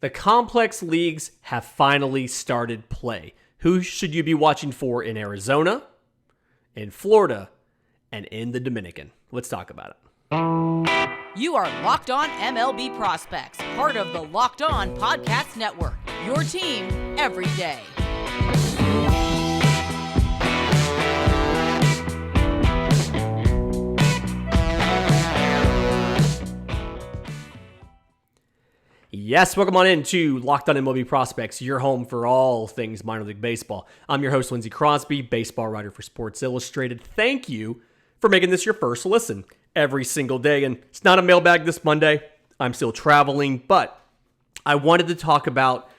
The complex leagues have finally started play. Who should you be watching for in Arizona, in Florida, and in the Dominican? Let's talk about it. You are Locked On MLB Prospects, part of the Locked On Podcast Network. Your team every day. Yes, welcome on into Locked On MLB Prospects, your home for all things minor league baseball. I'm your host, Lindsey Crosby, baseball writer for Sports Illustrated. Thank you for making this your first listen every single day. And it's not a mailbag this Monday. I'm still traveling, but I wanted to talk about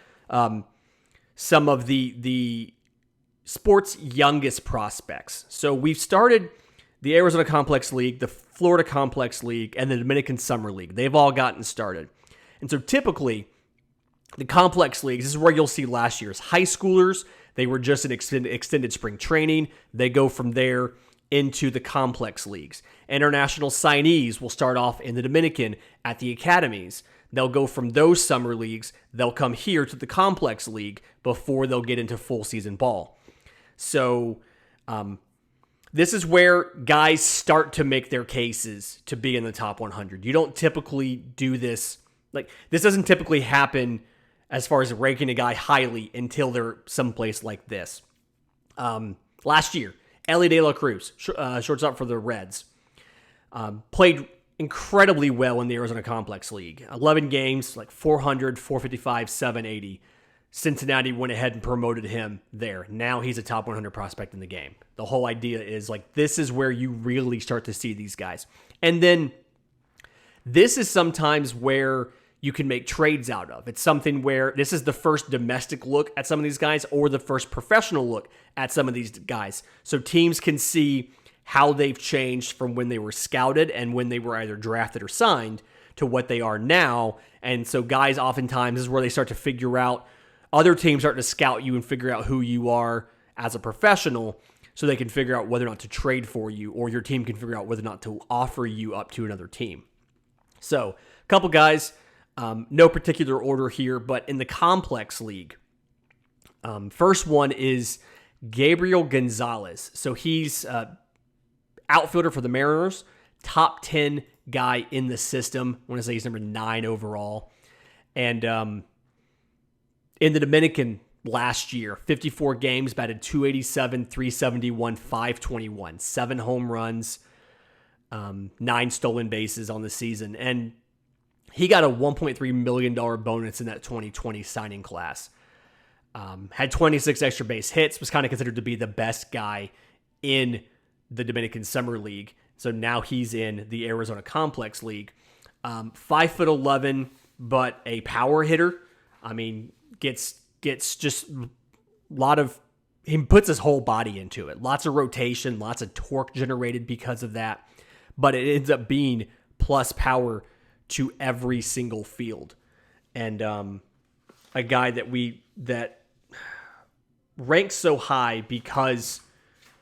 some of the sports' youngest prospects. So we've started the Arizona Complex League, the Florida Complex League, and the Dominican Summer League. They've all gotten started. And so typically, the complex leagues, this is where you'll see last year's high schoolers. They were just in extended spring training. They go from there into the complex leagues. International signees will start off in the Dominican at the academies. They'll go from those summer leagues. They'll come here to the complex league before they'll get into full season ball. So this is where guys start to make their cases to be in the top 100. You don't typically do this. Like, this doesn't typically happen as far as ranking a guy highly until they're someplace like this. Last year, Elly De La Cruz, shortstop for the Reds, played incredibly well in the Arizona Complex League. 11 games, like 400, 455, 780. Cincinnati went ahead and promoted him there. Now he's a top 100 prospect in the game. The whole idea is, like, this is where you really start to see these guys. And then this is sometimes where you can make trades out of. It's something where this is the first domestic look at some of these guys or the first professional look at some of these guys. So teams can see how they've changed from when they were scouted and when they were either drafted or signed to what they are now. And so guys oftentimes is where they start to figure out, other teams start to scout you and figure out who you are as a professional so they can figure out whether or not to trade for you, or your team can figure out whether or not to offer you up to another team. So a couple guys, no particular order here, but in the complex league, first one is Gabriel Gonzalez. So he's outfielder for the Mariners, top 10 guy in the system. I want to say he's number 9 overall. And in the Dominican last year, 54 games, batted 287, 371, 521, 7 home runs, 9 stolen bases on the season. And he got a $1.3 million bonus in that 2020 signing class. Had 26 extra base hits, was kind of considered to be the best guy in the Dominican Summer League. So now he's in the Arizona Complex League. 5'11", but a power hitter. I mean, gets just a lot of, he puts his whole body into it. Lots of rotation, lots of torque generated because of that. But it ends up being plus power to every single field. And a guy that ranks so high because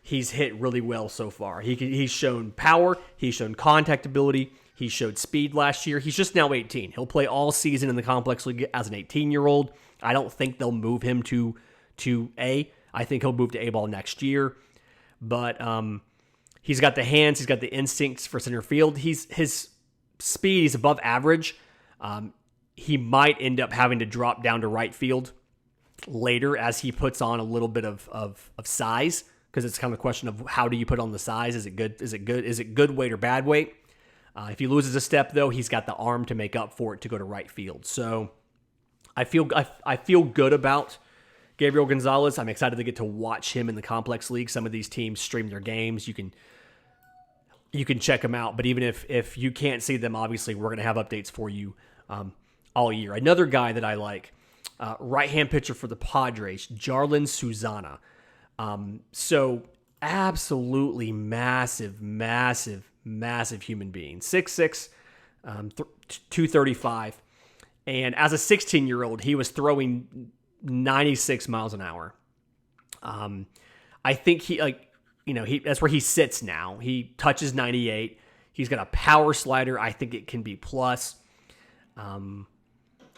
he's hit really well so far. He's shown power, he's shown contact ability, he showed speed last year. He's just now 18. He'll play all season in the Complex League as an 18-year-old. I don't think they'll move him to A. I think he'll move to A-ball next year. But he's got the hands, he's got the instincts for center field. His speed, he's above average. He might end up having to drop down to right field later as he puts on a little bit of size, because it's kind of a question of how do you put on the size? Is it good? Is it good weight or bad weight? If he loses a step, though, he's got the arm to make up for it to go to right field. So I feel good about Gabriel Gonzalez. I'm excited to get to watch him in the Complex League. Some of these teams stream their games. You can check them out. But even if you can't see them, obviously we're going to have updates for you all year. Another guy that I like, right-hand pitcher for the Padres, Jarlin Suzanna. So absolutely massive human being. 6'6", 235. And as a 16-year-old, he was throwing 96 miles an hour. I think that's where he sits now. He touches 98. He's got a power slider. I think it can be plus.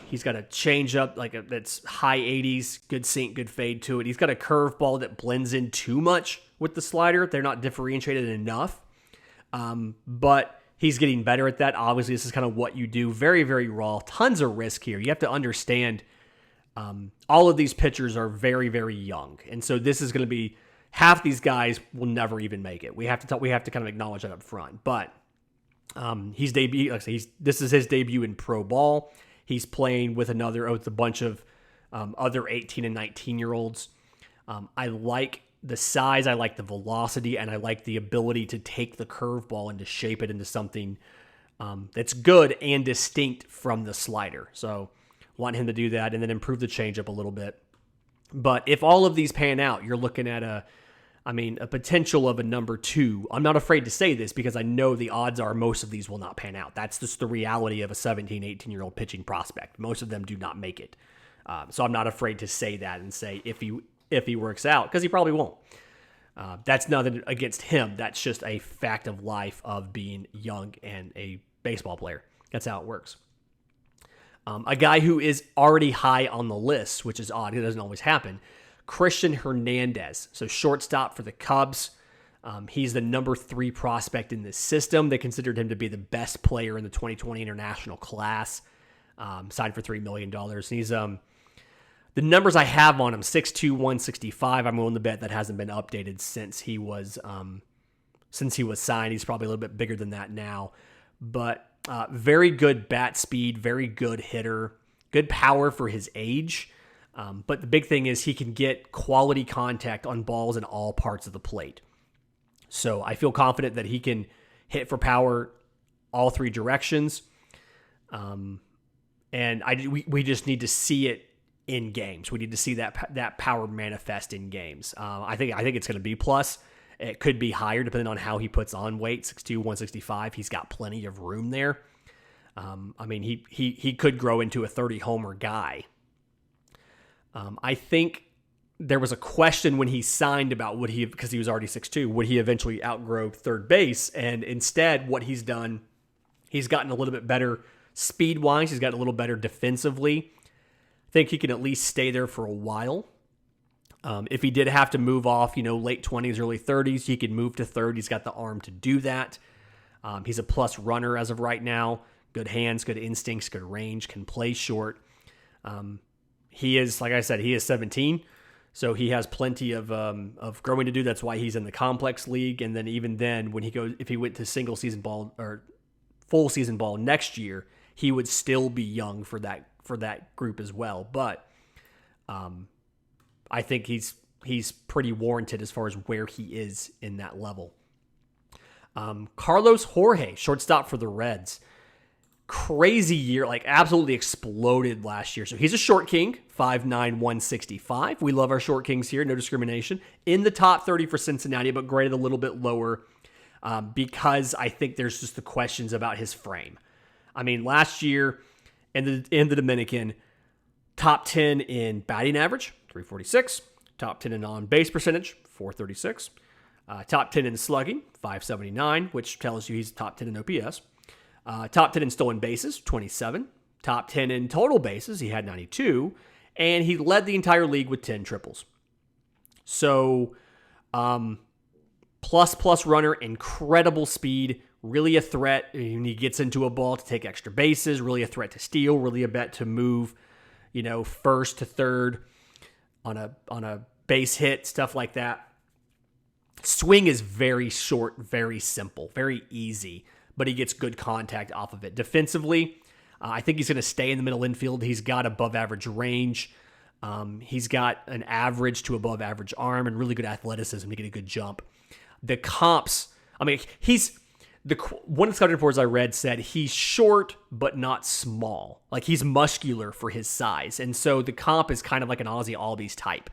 He's got a changeup that's high 80s, good sink, good fade to it. He's got a curveball that blends in too much with the slider. They're not differentiated enough, but he's getting better at that. Obviously, this is kind of what you do. Very, very raw. Tons of risk here. You have to understand all of these pitchers are very, very young, and so this is going to be half these guys will never even make it. We have to kind of acknowledge that up front. But this is his debut in pro ball. He's playing with a bunch of other 18 and 19-year-olds. I like the size, I like the velocity, and I like the ability to take the curveball and to shape it into something that's good and distinct from the slider. So want him to do that and then improve the changeup a little bit. But if all of these pan out, you're looking at a potential of a number 2. I'm not afraid to say this because I know the odds are most of these will not pan out. That's just the reality of a 17, 18-year-old pitching prospect. Most of them do not make it. So I'm not afraid to say that and say if he works out, because he probably won't. That's nothing against him. That's just a fact of life of being young and a baseball player. That's how it works. A guy who is already high on the list, which is odd. It doesn't always happen. Christian Hernandez, so shortstop for the Cubs. He's the number 3 prospect in this system. They considered him to be the best player in the 2020 international class. Signed for $3 million. And he's the numbers I have on him: 6'2", 165. I'm willing to bet that hasn't been updated since he was signed. He's probably a little bit bigger than that now, but very good bat speed, very good hitter, good power for his age. But the big thing is he can get quality contact on balls in all parts of the plate. So I feel confident that he can hit for power all 3 directions. And we just need to see it in games. We need to see that power manifest in games. I think it's going to be plus. It could be higher depending on how he puts on weight. 6'2", 165. He's got plenty of room there. He could grow into a 30 homer guy. I think there was a question when he signed about because he was already 6'2", would he eventually outgrow third base? And instead, what he's done, he's gotten a little bit better speed-wise. He's gotten a little better defensively. I think he can at least stay there for a while. If he did have to move off, late 20s, early 30s, he could move to third. He's got the arm to do that. He's a plus runner as of right now. Good hands, good instincts, good range, can play short. He is, like I said, he is 17, so he has plenty of growing to do. That's why he's in the complex league. And then even then, if he went to single season ball or full season ball next year, he would still be young for that group as well. But I think he's pretty warranted as far as where he is in that level. Carlos Jorge, shortstop for the Reds. Crazy year, absolutely exploded last year. So he's a short king, 5'9", 165. We love our short kings here, no discrimination. In the top 30 for Cincinnati, but graded a little bit lower because I think there's just the questions about his frame. Last year in the Dominican, top 10 in batting average, 346. Top 10 in on-base percentage, 436. Top 10 in slugging, 579, which tells you he's top 10 in OPS. Top 10 in stolen bases, 27. Top 10 in total bases, he had 92. And he led the entire league with 10 triples. So, plus runner, incredible speed, really a threat when he gets into a ball to take extra bases, really a threat to steal, really a bet to move, first to third on a base hit, stuff like that. Swing is very short, very simple, very easy, but he gets good contact off of it. Defensively, I think he's going to stay in the middle infield. He's got above average range. He's got an average to above average arm and really good athleticism to get a good jump. The comps, one of the scouting reports I read said he's short but not small. He's muscular for his size. And so the comp is kind of like an Ozzie Albies type.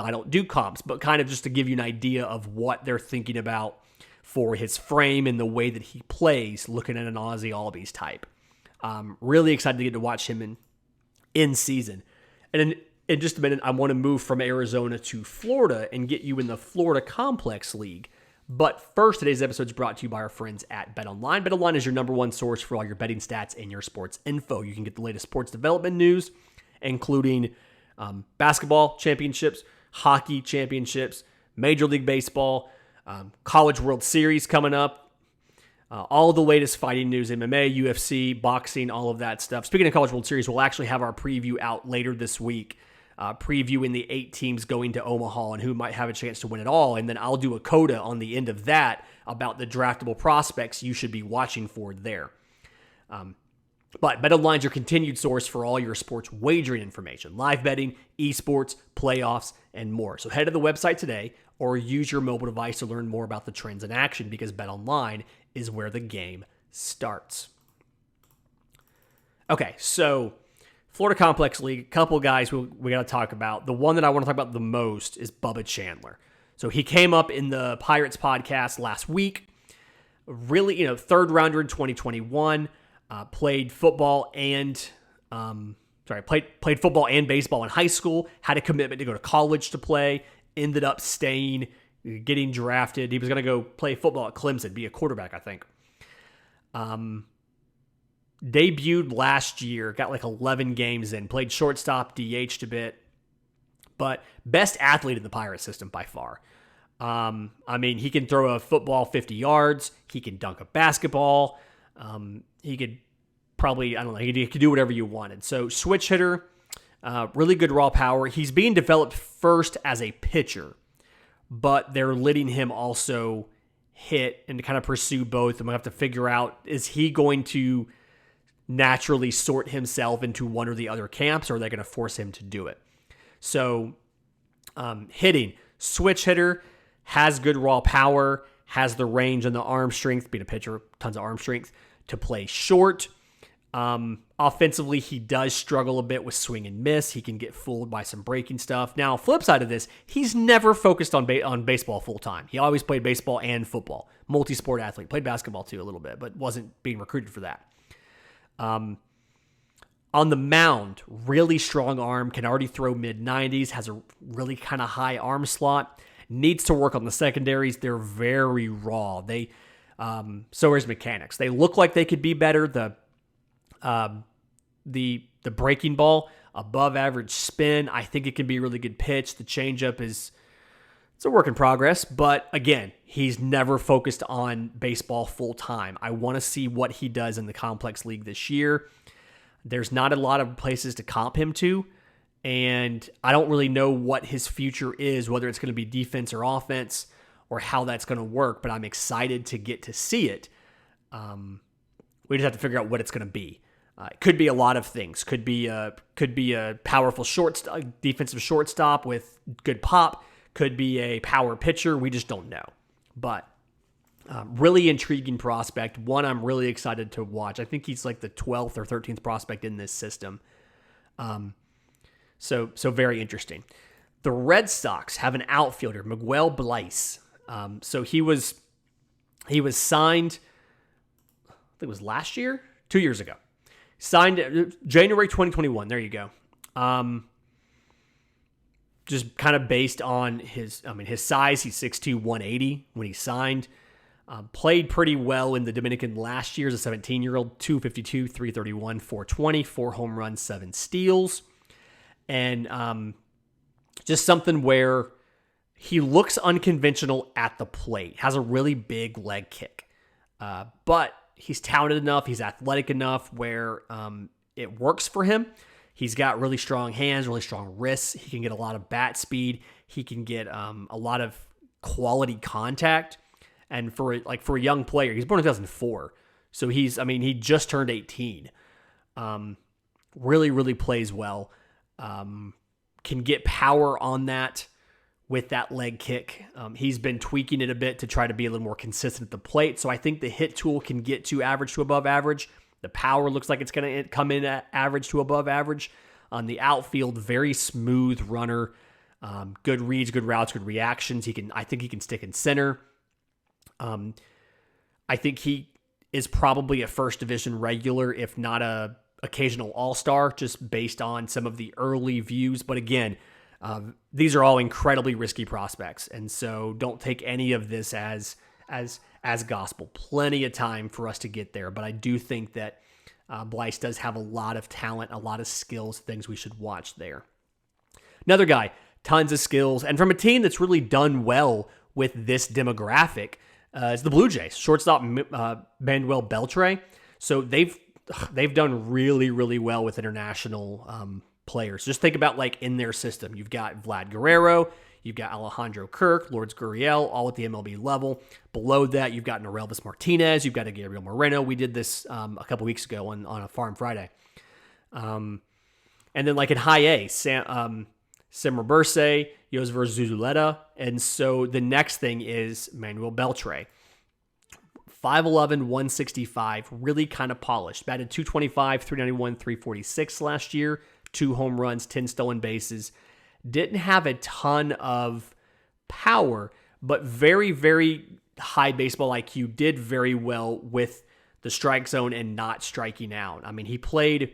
I don't do comps, but kind of just to give you an idea of what they're thinking about for his frame and the way that he plays, looking at an Ozzie Albies type. Really excited to get to watch him in season. And in just a minute, I want to move from Arizona to Florida and get you in the Florida Complex League. But first, today's episode is brought to you by our friends at BetOnline. BetOnline is your number one source for all your betting stats and your sports info. You can get the latest sports development news, including basketball championships, hockey championships, Major League Baseball, College World Series coming up, all the latest fighting news, MMA, UFC, boxing, all of that stuff. Speaking of College World Series, we'll actually have our preview out later this week, previewing the 8 teams going to Omaha and who might have a chance to win it all. And then I'll do a coda on the end of that about the draftable prospects you should be watching for there. But BetOnline is your continued source for all your sports wagering information, live betting, esports, playoffs, and more. So head to the website today or use your mobile device to learn more about the trends in action, because BetOnline is where the game starts. Okay, so Florida Complex League, a couple guys we got to talk about. The one that I want to talk about the most is Bubba Chandler. So he came up in the Pirates podcast last week. Really, third rounder in 2021. Played football and played football and baseball in high school. Had a commitment to go to college to play. Ended up staying, getting drafted. He was going to go play football at Clemson, be a quarterback, I think. Debuted last year, got like 11 games in, played shortstop, DH'd a bit, but best athlete in the Pirate system by far. He can throw a football 50 yards. He can dunk a basketball. He could probably, he could do whatever you wanted. So switch hitter, really good raw power. He's being developed first as a pitcher, but they're letting him also hit and kind of pursue both. I'm going to have to figure out, is he going to naturally sort himself into one or the other camps, or are they going to force him to do it? So hitting, switch hitter, has good raw power, has the range and the arm strength, being a pitcher, tons of arm strength, to play short. Offensively, he does struggle a bit with swing and miss. He can get fooled by some breaking stuff. Now, flip side of this, he's never focused on baseball full time. He always played baseball and football. Multi-sport athlete. Played basketball too a little bit, but wasn't being recruited for that. On the mound, really strong arm, can already throw mid-90s, has a really kind of high arm slot. Needs to work on the secondaries. They're very raw. So is mechanics. They look like they could be better. The breaking ball, above average spin. I think it can be a really good pitch. The changeup it's a work in progress, but again, he's never focused on baseball full time. I want to see what he does in the Complex League this year. There's not a lot of places to comp him to, and I don't really know what his future is, whether it's going to be defense or offense, or how that's going to work, but I'm excited to get to see it. We just have to figure out what it's going to be. It could be a lot of things. Could be a powerful defensive shortstop with good pop. Could be a power pitcher. We just don't know. But really intriguing prospect. One I'm really excited to watch. I think he's like the 12th or 13th prospect in this system. So very interesting. The Red Sox have an outfielder, Miguel Bleis. So he was signed, I think it was last year, 2 years ago. Signed January 2021. There you go. Just kind of based on his size. He's 6'2", 180 when he signed. Played pretty well in the Dominican last year as a 17-year-old, 252, 331, 420, 4 home runs, 7 steals. And just something where he looks unconventional at the plate, has a really big leg kick. But he's talented enough, he's athletic enough where it works for him. He's got really strong hands, really strong wrists. He can get a lot of bat speed. He can get a lot of quality contact. And for a young player, he's born in 2004. So he just turned 18. Really, really plays well. Can get power on that with that leg kick. He's been tweaking it a bit to try to be a little more consistent at the plate. So I think the hit tool can get to average to above average. The power looks like it's going to come in at average to above average. On the outfield, very smooth runner. Good reads, good routes, good reactions. I think he can stick in center. I think he is probably a first division regular, if not a occasional all-star, just based on some of the early views. But again, These are all incredibly risky prospects, and so don't take any of this as gospel. Plenty of time for us to get there, but I do think that Blyce does have a lot of talent, a lot of skills, things we should watch there. Another guy, tons of skills, and from a team that's really done well with this demographic is the Blue Jays. Shortstop Manuel Beltre. So they've done really, really well with international players. Just think about like in their system. You've got Vlad Guerrero, you've got Alejandro Kirk, Lourdes Gurriel, all at the MLB level. Below that, you've got Norelvis Martinez, you've got a Gabriel Moreno. We did this a couple weeks ago on a Farm Friday. And then like in high A, Simmer Bursay, Yosver Zuzuleta. And so the next thing is Manuel Beltre. 5'11", 165, really kind of polished. Batted .225, 391, 346 last year. 2 home runs, 10 stolen bases. Didn't have a ton of power, but very, very high baseball IQ. Did very well with the strike zone and not striking out. I mean, he played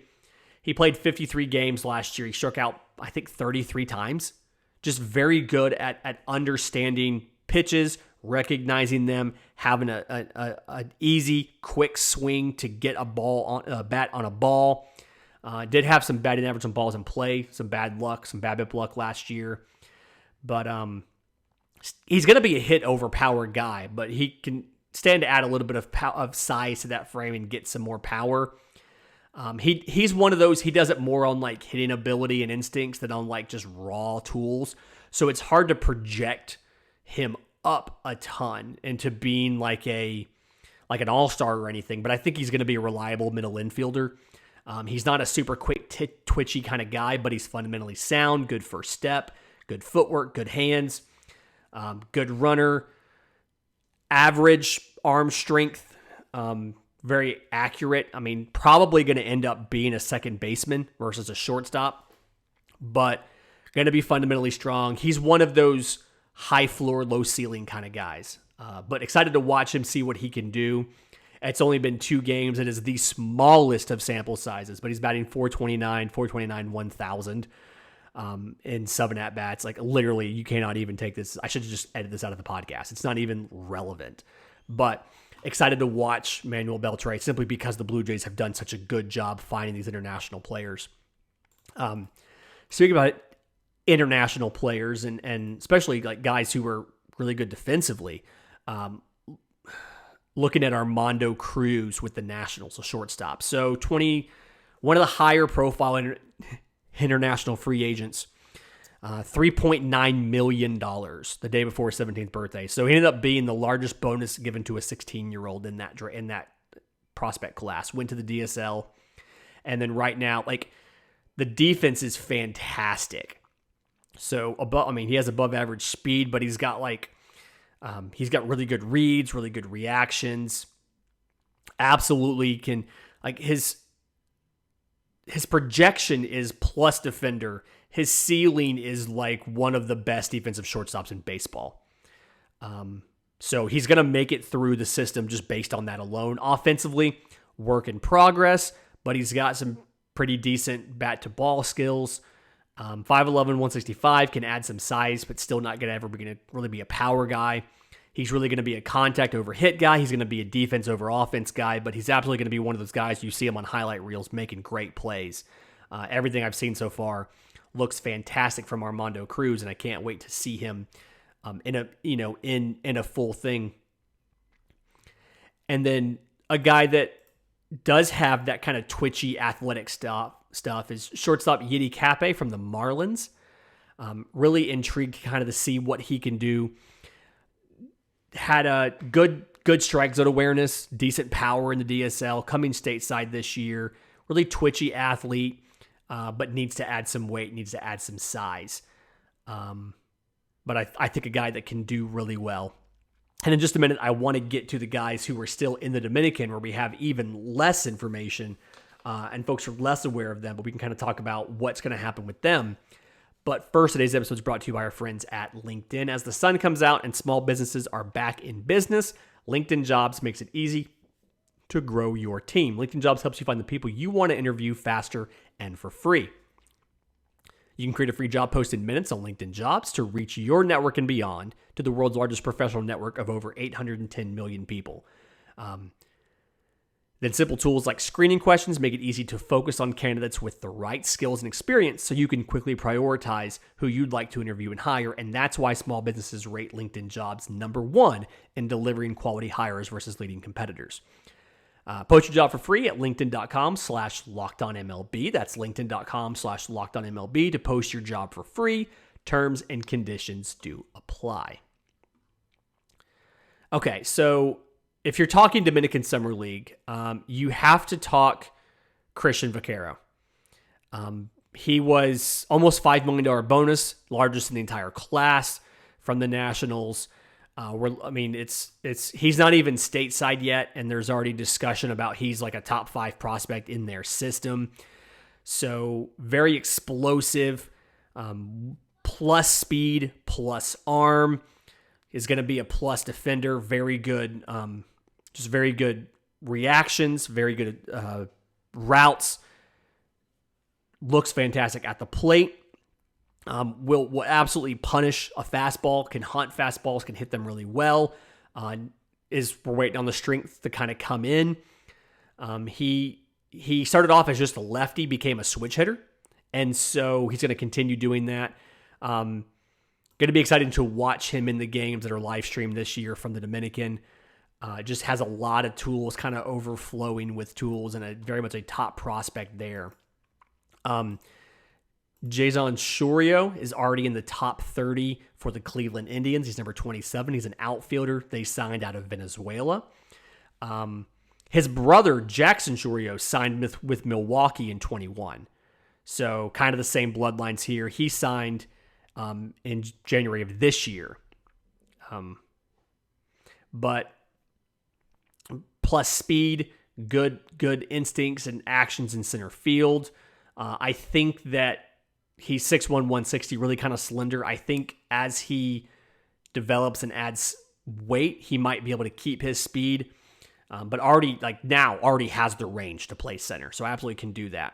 53 games last year. He struck out, I think, 33 times. Just very good at understanding pitches, recognizing them, having an easy, quick swing to get a bat on a ball. Did have some batting average on balls in play, some bad luck, some BABIP luck last year. But he's going to be a hit over power guy, but he can stand to add a little bit of size to that frame and get some more power. He's one of those, he does it more on like hitting ability and instincts than on like just raw tools. So it's hard to project him up a ton into being like an all-star or anything, but I think he's going to be a reliable middle infielder. He's not a super quick, twitchy kind of guy, but he's fundamentally sound, good first step, good footwork, good hands, good runner, average arm strength, very accurate. I mean, probably going to end up being a second baseman versus a shortstop, but going to be fundamentally strong. He's one of those high floor, low ceiling kind of guys, but excited to watch him, see what he can do. It's only been 2 games. It is the smallest of sample sizes, but he's batting .429, 1,000 in 7 at-bats. Like, literally, you cannot even take this. I should just edit this out of the podcast. It's not even relevant. But excited to watch Manuel Beltre simply because the Blue Jays have done such a good job finding these international players. Speaking about international players and especially like guys who are really good defensively, looking at Armando Cruz with the Nationals, a shortstop. So one of the higher profile international free agents, $3.9 million the day before his 17th birthday. So he ended up being the largest bonus given to a 16-year-old in that prospect class. Went to the DSL. And then right now, like, the defense is fantastic. So he has above average speed, but he's got he's got really good reads, really good reactions. Absolutely can, like, his projection is plus defender. His ceiling is like one of the best defensive shortstops in baseball. So he's going to make it through the system just based on that alone. Offensively, work in progress, but he's got some pretty decent bat to ball skills. 5'11", 165, can add some size, but still not going to really be a power guy. He's really going to be a contact over hit guy. He's going to be a defense over offense guy, but he's absolutely going to be one of those guys you see him on highlight reels making great plays. Everything I've seen so far looks fantastic from Armando Cruz, and I can't wait to see him in a full thing. And then a guy that does have that kind of twitchy athletic stuff is shortstop Yiddy Cape from the Marlins. Really intrigued kind of to see what he can do. Had a good strike zone awareness, decent power in the DSL, coming stateside this year. Really twitchy athlete, but needs to add some weight, needs to add some size. But I think a guy that can do really well. And in just a minute, I want to get to the guys who are still in the Dominican, where we have even less information and folks are less aware of them, but we can kind of talk about what's going to happen with them. But first, today's episode is brought to you by our friends at LinkedIn. As the sun comes out and small businesses are back in business, LinkedIn Jobs makes it easy to grow your team. LinkedIn Jobs helps you find the people you want to interview faster and for free. You can create a free job post in minutes on LinkedIn Jobs to reach your network and beyond to the world's largest professional network of over 810 million people. Then simple tools like screening questions make it easy to focus on candidates with the right skills and experience so you can quickly prioritize who you'd like to interview and hire. And that's why small businesses rate LinkedIn Jobs #1 in delivering quality hires versus leading competitors. Post your job for free at linkedin.com/lockedonmlb. That's linkedin.com/lockedonmlb to post your job for free. Terms and conditions do apply. Okay, so if you're talking Dominican Summer League, you have to talk Christian Vaquero. He was almost $5 million bonus, largest in the entire class from the Nationals. He's not even stateside yet, and there's already discussion about he's like a top 5 prospect in their system. So very explosive, plus speed, plus arm, is going to be a plus defender. Very good, just very good reactions, very good routes. Looks fantastic at the plate. Will absolutely punish a fastball, can hunt fastballs, can hit them really well. We're waiting on the strength to kind of come in. He started off as just a lefty, became a switch hitter, and so he's going to continue doing that. Going to be exciting to watch him in the games that are live streamed this year from the Dominican. Just has a lot of tools, kind of overflowing with tools, and very much a top prospect there. Jason Shorio is already in the top 30 for the Cleveland Indians. He's number 27. He's an outfielder they signed out of Venezuela. His brother, Jackson Shorio, signed with Milwaukee in 21. So kind of the same bloodlines here. He signed in January of this year. But plus speed, good instincts and actions in center field. I think that he's 6'1", 160, really kind of slender. I think as he develops and adds weight, he might be able to keep his speed. But already has the range to play center. So absolutely can do that.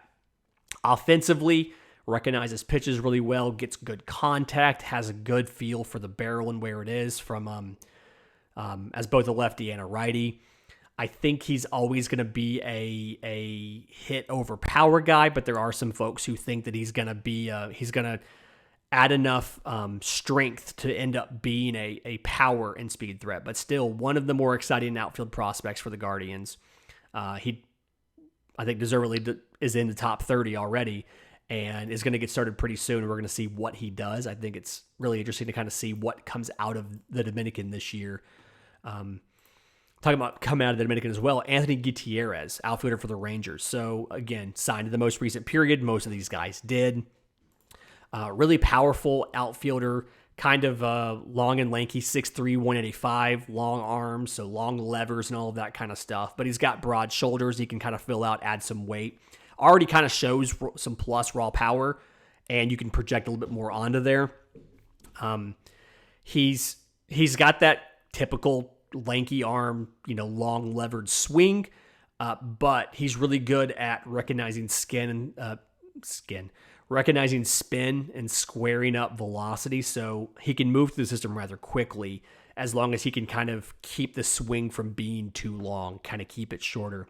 Offensively, recognizes pitches really well, gets good contact, has a good feel for the barrel and where it is from as both a lefty and a righty. I think he's always going to be a hit over power guy, but there are some folks who think that he's going to add enough strength to end up being a power and speed threat. But still, one of the more exciting outfield prospects for the Guardians. I think deservedly is in the top 30 already and is going to get started pretty soon. We're going to see what he does. I think it's really interesting to kind of see what comes out of the Dominican this year. Talking about coming out of the Dominican as well, Anthony Gutierrez, outfielder for the Rangers. So, again, signed in the most recent period. Most of these guys did. Really powerful outfielder, kind of long and lanky, 6'3", 185, long arms, so long levers and all of that kind of stuff. But he's got broad shoulders. He can kind of fill out, add some weight. Already kind of shows some plus raw power, and you can project a little bit more onto there. He's got that typical lanky arm, long levered swing, but he's really good at recognizing recognizing spin and squaring up velocity, so he can move through the system rather quickly as long as he can kind of keep the swing from being too long, kind of keep it shorter.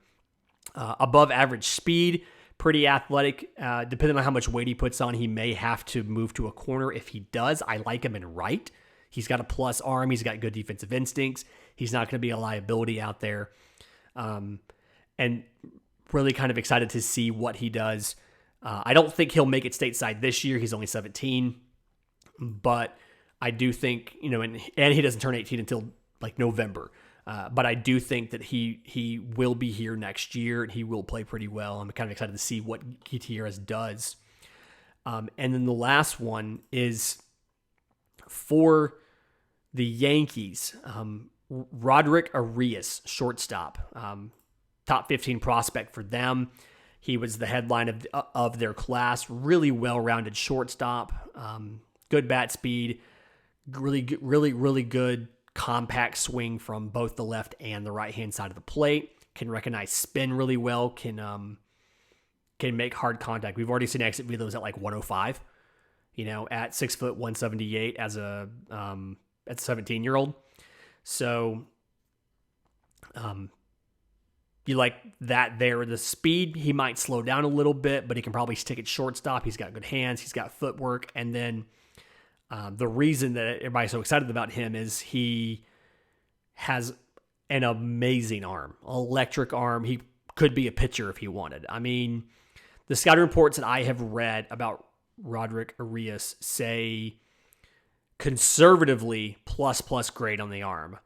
Above average speed, pretty athletic. Depending on how much weight he puts on, he may have to move to a corner. If he does, I like him in right. He's got a plus arm. He's got good defensive instincts. He's not going to be a liability out there. And really kind of excited to see what he does. I don't think he'll make it stateside this year. He's only 17. But I do think, and he doesn't turn 18 until like November. But I do think that he will be here next year and he will play pretty well. I'm kind of excited to see what Gutierrez does. And then the last one is for the Yankees. Roderick Arias, shortstop, top 15 prospect for them. He was the headline of their class. Really well-rounded shortstop, good bat speed, really good compact swing from both the left and the right-hand side of the plate. Can recognize spin really well. Can make hard contact. We've already seen exit velos at like 105. at 6 foot 178 as a 17-year-old. So, you like that there. The speed, he might slow down a little bit, but he can probably stick at shortstop. He's got good hands. He's got footwork. And then the reason that everybody's so excited about him is he has an amazing arm, electric arm. He could be a pitcher if he wanted. I mean, the scouting reports that I have read about Roderick Arias say conservatively plus grade on the arm.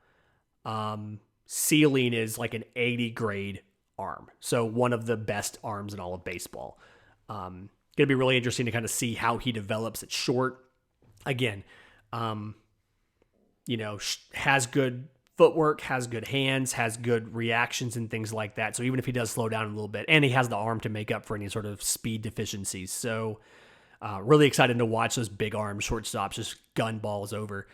Ceiling is like an 80 grade arm. So one of the best arms in all of baseball. Going to be really interesting to kind of see how he develops at short. Again, has good footwork, has good hands, has good reactions and things like that. So even if he does slow down a little bit, and he has the arm to make up for any sort of speed deficiencies. So really excited to watch those big arm shortstops just gun balls over.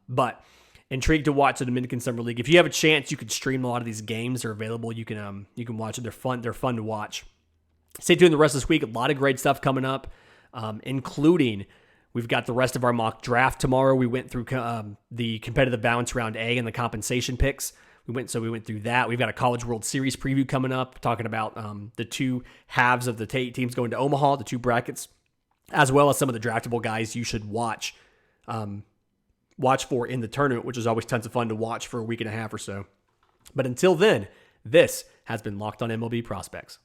But intrigued to watch the Dominican Summer League. If you have a chance, you could stream a lot of these games. They're available. You can watch it. They're fun. They're fun to watch. Stay tuned the rest of this week. A lot of great stuff coming up, including we've got the rest of our mock draft tomorrow. We went through the competitive balance round A and the compensation picks. We went through that. We've got a College World Series preview coming up, talking about the two halves of the teams going to Omaha, the two brackets, as well as some of the draftable guys you should watch for in the tournament, which is always tons of fun to watch for a week and a half or so. But until then, this has been Locked On MLB Prospects.